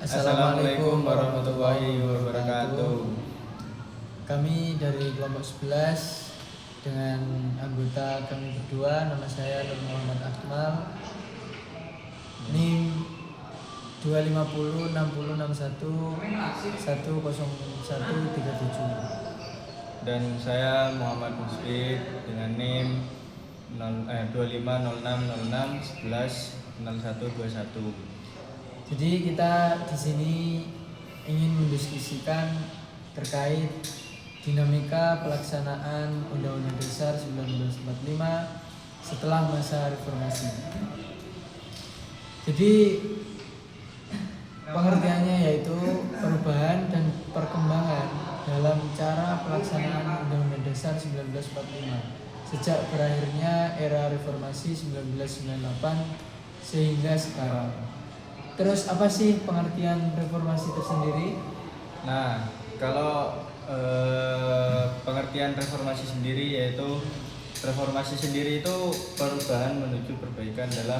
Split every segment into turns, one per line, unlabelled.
Assalamualaikum warahmatullahi wabarakatuh.
Kami dari kelompok 11 dengan anggota kami berdua, nama saya Nur Muhammad Akmal, NIM 2506061100137.
Dan saya Muhammad Musfid dengan NIM 250606110121.
Jadi kita di sini ingin mendiskusikan terkait dinamika pelaksanaan Undang-Undang Dasar 1945 setelah masa reformasi. Jadi pengertiannya yaitu perubahan dan perkembangan dalam cara pelaksanaan Undang-Undang Dasar 1945 sejak berakhirnya era reformasi 1998 sehingga sekarang. Terus apa sih pengertian reformasi tersendiri?
Nah, kalau pengertian reformasi sendiri yaitu reformasi sendiri itu perubahan menuju perbaikan dalam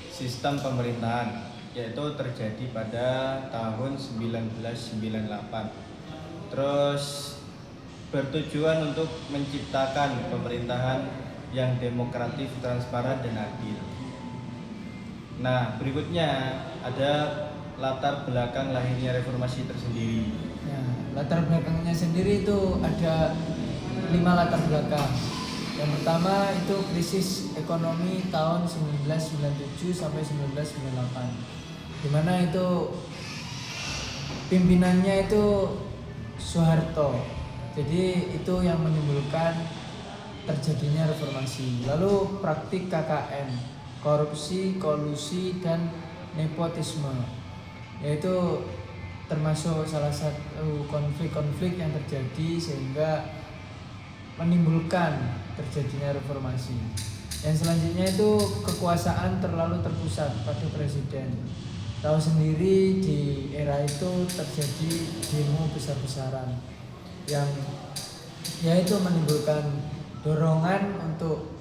sistem pemerintahan, yaitu terjadi pada tahun 1998. Terus bertujuan untuk menciptakan pemerintahan yang demokratis, transparan dan adil. Nah, berikutnya ada latar belakang lahirnya reformasi tersendiri.
Ya, latar belakangnya sendiri itu ada 5 latar belakang. Yang pertama itu krisis ekonomi tahun 1997 sampai 1998, di mana itu pimpinannya itu Soeharto. Jadi itu yang menimbulkan terjadinya reformasi. Lalu praktik KKN, korupsi, kolusi dan nepotisme, yaitu termasuk salah satu konflik-konflik yang terjadi sehingga menimbulkan terjadinya reformasi. Yang selanjutnya itu kekuasaan terlalu terpusat pada presiden. Tahu sendiri di era itu terjadi demo besar-besaran yang yaitu menimbulkan dorongan untuk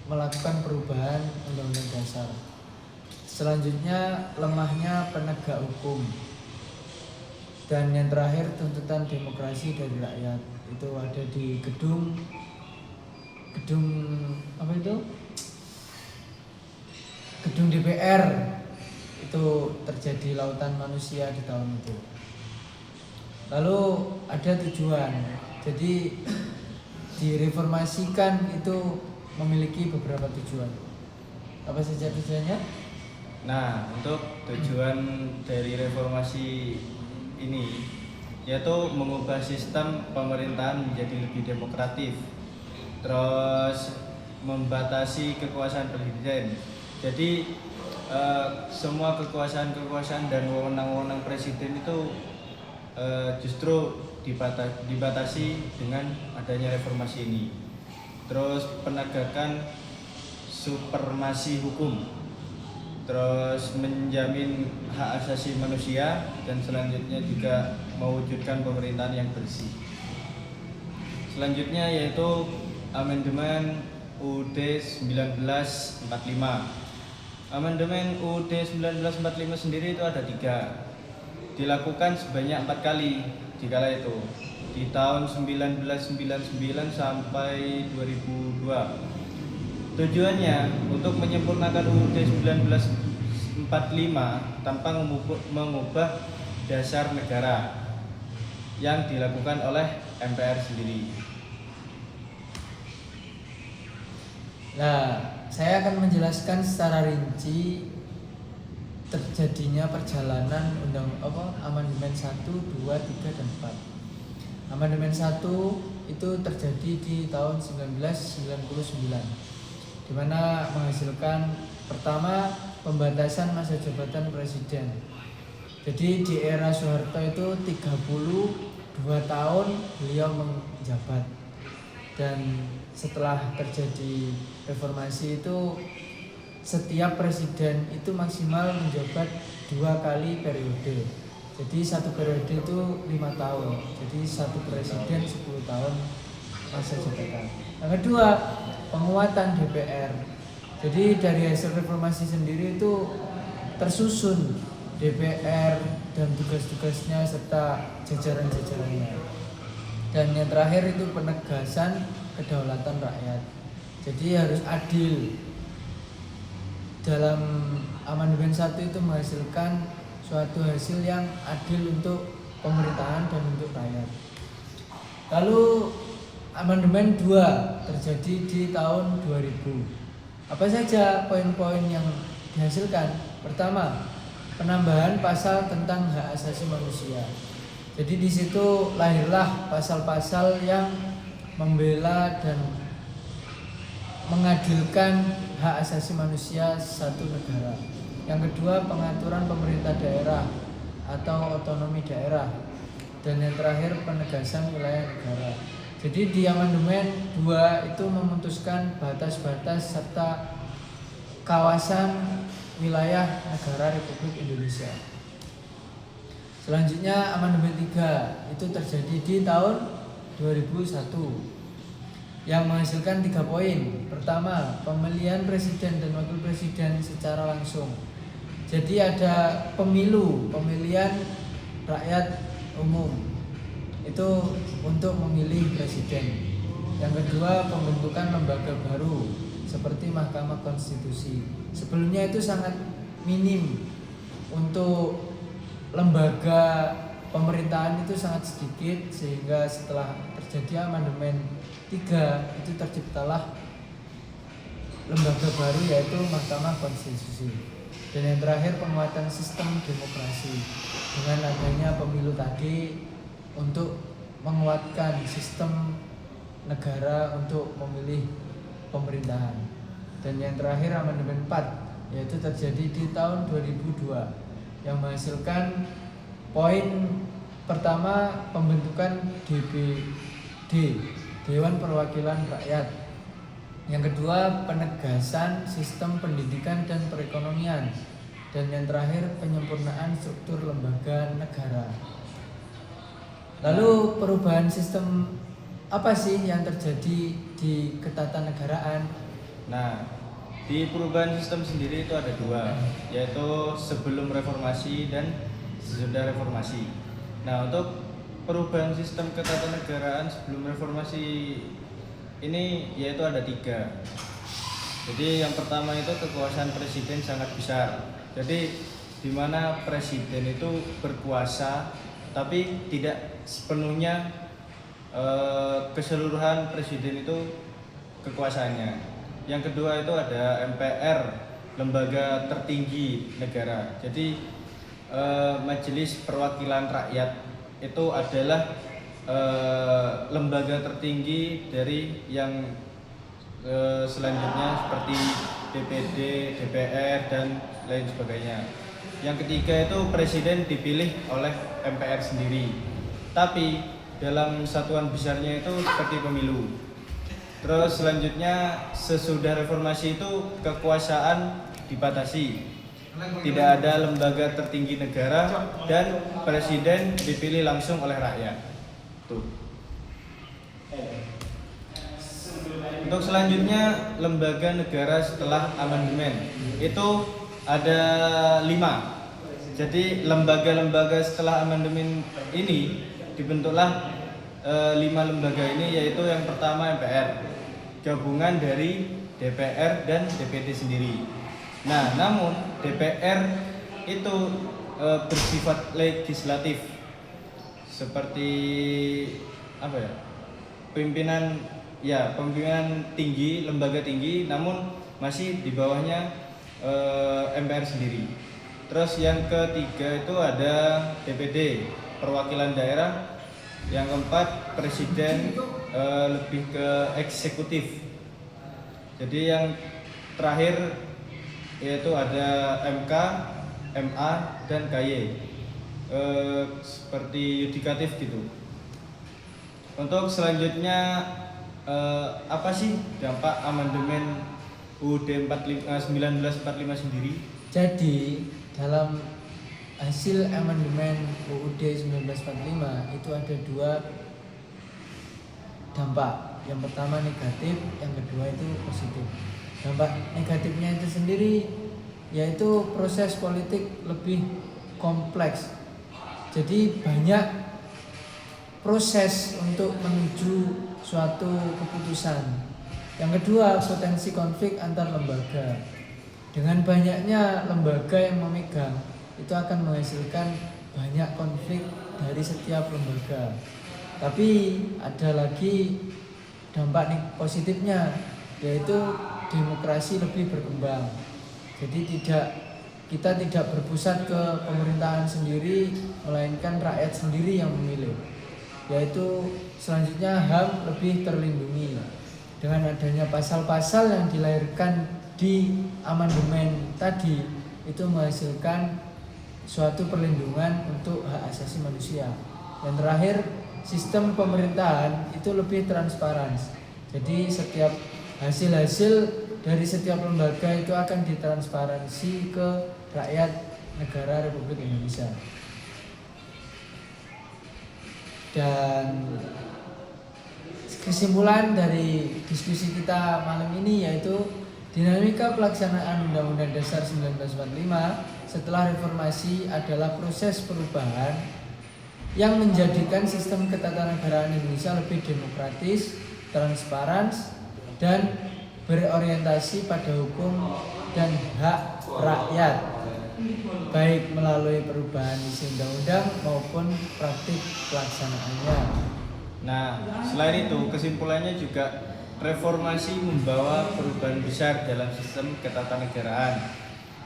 melakukan perubahan Undang-Undang Dasar. Selanjutnya lemahnya penegak hukum. Dan yang terakhir tuntutan demokrasi dari rakyat. Itu ada di gedung apa itu? Gedung DPR. Itu terjadi lautan manusia di tahun itu. Lalu ada tujuan. Jadi direformasikan itu memiliki beberapa tujuan. Apa saja tujuannya?
Nah, untuk tujuan dari reformasi ini yaitu mengubah sistem pemerintahan menjadi lebih demokratis, terus membatasi kekuasaan presiden. Jadi semua kekuasaan dan wewenang-wewenang presiden itu justru dibatasi dengan adanya reformasi ini. Terus penegakan supremasi hukum, terus menjamin hak asasi manusia, dan selanjutnya juga mewujudkan pemerintahan yang bersih. Selanjutnya yaitu amandemen UUD 1945. Amandemen UUD 1945 sendiri itu ada 3, dilakukan sebanyak 4 kali di kala itu, di tahun 1999 sampai 2002. Tujuannya untuk menyempurnakan UUD 1945 tanpa mengubah dasar negara yang dilakukan oleh MPR sendiri.
Nah, saya akan menjelaskan secara rinci terjadinya perjalanan amandemen 1, 2, 3 dan 4. Amandemen 1 itu terjadi di tahun 1999, di mana menghasilkan pertama pembatasan masa jabatan presiden. Jadi di era Soeharto itu 32 tahun beliau menjabat, dan setelah terjadi reformasi itu setiap presiden itu maksimal menjabat 2 kali periode. Jadi satu periode itu 5 tahun. Jadi satu presiden 10 tahun masa jabatan. Yang kedua, penguatan DPR. Jadi dari hasil reformasi sendiri itu tersusun DPR dan tugas-tugasnya serta jajaran-jajarannya. Dan yang terakhir itu penegasan kedaulatan rakyat. Jadi harus adil. Dalam amandemen 1 itu menghasilkan suatu hasil yang adil untuk pemerintahan dan untuk rakyat. Lalu amandemen 2 terjadi di tahun 2000. Apa saja poin-poin yang dihasilkan? Pertama, penambahan pasal tentang hak asasi manusia. Jadi di situ lahirlah pasal-pasal yang membela dan mengadilkan hak asasi manusia satu negara. Yang kedua, pengaturan pemerintah daerah atau otonomi daerah. Dan yang terakhir, penegasan wilayah negara. Jadi di amandemen 2 itu memutuskan batas-batas serta kawasan wilayah negara Republik Indonesia. Selanjutnya amandemen 3 itu terjadi di tahun 2001 yang menghasilkan 3 poin. Pertama, pemilihan presiden dan wakil presiden secara langsung. Jadi ada pemilihan rakyat umum itu untuk memilih presiden. Yang kedua, pembentukan lembaga baru seperti Mahkamah Konstitusi. Sebelumnya itu sangat minim untuk lembaga pemerintahan itu sangat sedikit, sehingga setelah terjadi amandemen 3 itu terciptalah lembaga baru yaitu Mahkamah Konstitusi. Dan yang terakhir, penguatan sistem demokrasi dengan adanya pemilu tadi untuk menguatkan sistem negara untuk memilih pemerintahan. Dan yang terakhir amandemen 4 yaitu terjadi di tahun 2002 yang menghasilkan poin pertama, pembentukan DPD, Dewan Perwakilan Rakyat. Yang kedua, penegasan sistem pendidikan dan perekonomian. Dan yang terakhir, penyempurnaan struktur lembaga negara. Lalu perubahan sistem apa sih yang terjadi di ketatanegaraan?
Nah, di perubahan sistem sendiri itu ada 2, yaitu sebelum reformasi dan sesudah reformasi. Nah, untuk perubahan sistem ketatanegaraan sebelum reformasi ini yaitu ada 3. Jadi yang pertama itu kekuasaan presiden sangat besar. Jadi di mana presiden itu berkuasa tapi tidak sepenuhnya keseluruhan presiden itu kekuasaannya. Yang kedua itu ada MPR, lembaga tertinggi negara. Jadi Majelis Perwakilan Rakyat itu adalah lembaga tertinggi dari yang selanjutnya seperti DPD, DPR dan lain sebagainya. Yang ketiga itu presiden dipilih oleh MPR sendiri. Tapi dalam satuan besarnya itu seperti pemilu. Terus selanjutnya sesudah reformasi itu kekuasaan dibatasi. Tidak ada lembaga tertinggi negara dan presiden dipilih langsung oleh rakyat. Tuh. Untuk selanjutnya lembaga negara setelah amandemen itu ada 5. Jadi lembaga-lembaga setelah amandemen ini dibentuklah 5 lembaga ini, yaitu yang pertama MPR, gabungan dari DPR dan DPD sendiri. Nah, namun DPR itu bersifat legislatif, seperti apa ya? Pimpinan tinggi, lembaga tinggi, namun masih di bawahnya MPR sendiri. Terus yang ketiga itu ada DPD, perwakilan daerah. Yang keempat, presiden lebih ke eksekutif. Jadi yang terakhir yaitu ada MK, MA, dan KY, seperti yudikatif gitu. Untuk selanjutnya apa sih dampak amandemen UUD 1945 sendiri?
Jadi dalam hasil amandemen UUD 1945 itu ada 2 dampak. Yang pertama negatif, yang kedua itu positif. Dampak negatifnya itu sendiri yaitu proses politik lebih kompleks. Jadi banyak proses untuk menuju suatu keputusan. Yang kedua, potensi konflik antar lembaga. Dengan banyaknya lembaga yang memegang, itu akan menghasilkan banyak konflik dari setiap lembaga. Tapi ada lagi dampak positifnya, yaitu demokrasi lebih berkembang. Jadi kita tidak berpusat ke pemerintahan sendiri, melainkan rakyat sendiri yang memilih. Yaitu selanjutnya HAM lebih terlindungi. Dengan adanya pasal-pasal yang dilahirkan di amandemen tadi, itu menghasilkan suatu perlindungan untuk hak asasi manusia. Dan terakhir, sistem pemerintahan itu lebih transparan. Jadi setiap hasil-hasil dari setiap lembaga itu akan ditransparansi ke rakyat negara Republik Indonesia. Dan kesimpulan dari diskusi kita malam ini yaitu dinamika pelaksanaan Undang-Undang Dasar 1945 setelah reformasi adalah proses perubahan yang menjadikan sistem ketatanegaraan Indonesia lebih demokratis, transparan, dan berorientasi pada hukum dan hak rakyat, baik melalui perubahan isi undang-undang maupun praktik pelaksanaannya.
Nah, selain itu kesimpulannya juga reformasi membawa perubahan besar dalam sistem ketatanegaraan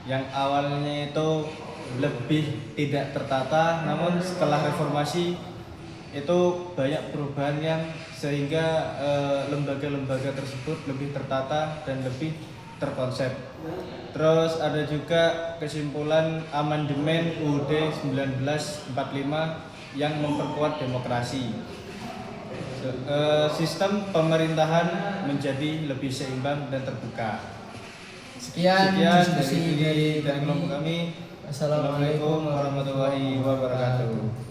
yang awalnya itu lebih tidak tertata, namun setelah reformasi itu banyak perubahan yang sehingga lembaga-lembaga tersebut lebih tertata dan lebih terkonsep. Terus ada juga kesimpulan amandemen UUD 1945 yang memperkuat demokrasi. Sistem pemerintahan menjadi lebih seimbang dan terbuka.
Sekian diskusi dari
kelompok kami.
Assalamualaikum
Assalamualaikum warahmatullahi wabarakatuh.